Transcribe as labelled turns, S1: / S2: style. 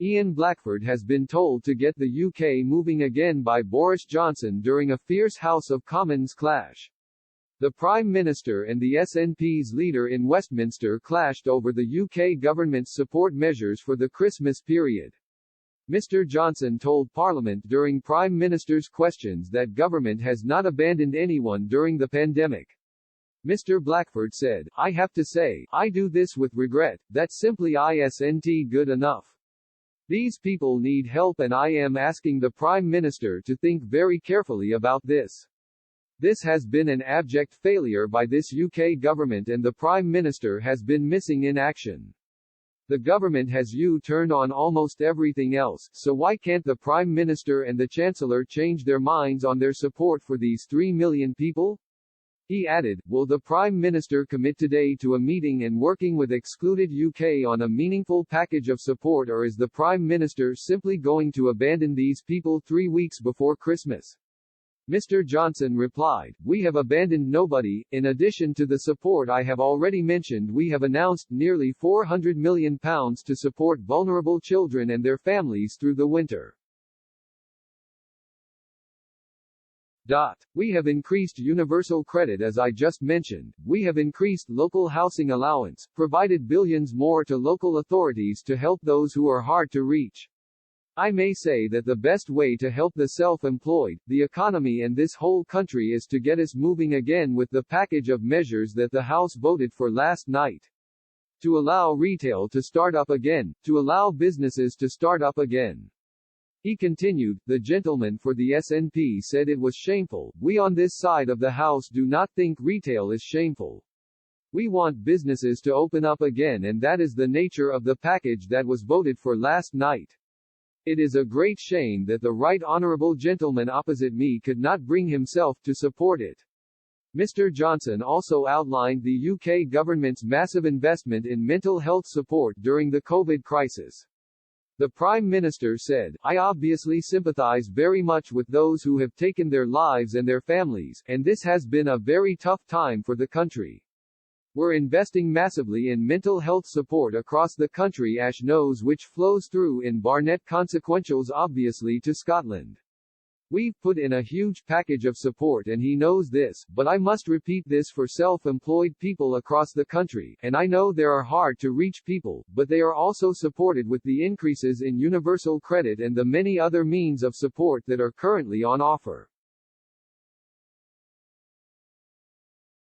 S1: Ian Blackford has been told to get the UK moving again by Boris Johnson during a fierce House of Commons clash. The Prime Minister and the SNP's leader in Westminster clashed over the UK government's support measures for the Christmas period. Mr. Johnson told Parliament during Prime Minister's questions that government has not abandoned anyone during the pandemic. Mr. Blackford said, "I have to say, I do this with regret, that's simply isn't good enough. These people need help and I am asking the Prime Minister to think very carefully about this. This has been an abject failure by this UK government and the Prime Minister has been missing in action. The government has U-turned on almost everything else, so why can't the Prime Minister and the Chancellor change their minds on their support for these 3 million people?" He added, "Will the Prime Minister commit today to a meeting and working with excluded UK on a meaningful package of support, or is the Prime Minister simply going to abandon these people 3 weeks before Christmas?" Mr. Johnson replied, "We have abandoned nobody. In addition to the support I have already mentioned, we have announced nearly £400 million to support vulnerable children and their families through the winter. We have increased universal credit as I just mentioned, we have increased local housing allowance, provided billions more to local authorities to help those who are hard to reach. I may say that the best way to help the self-employed, the economy and this whole country is to get us moving again with the package of measures that the House voted for last night. To allow retail to start up again, to allow businesses to start up again." He continued, "The gentleman for the SNP said it was shameful. We on this side of the House do not think retail is shameful. We want businesses to open up again, and that is the nature of the package that was voted for last night. It is a great shame that the right honourable gentleman opposite me could not bring himself to support it." Mr. Johnson also outlined the UK government's massive investment in mental health support during the COVID crisis. The Prime Minister said, "I obviously sympathise very much with those who have taken their lives and their families, and this has been a very tough time for the country. We're investing massively in mental health support across the country. Ash knows which flows through in Barnett consequentials obviously to Scotland. We've put in a huge package of support and he knows this, but I must repeat this for self-employed people across the country, and I know there are hard-to-reach people, but they are also supported with the increases in universal credit and the many other means of support that are currently on offer.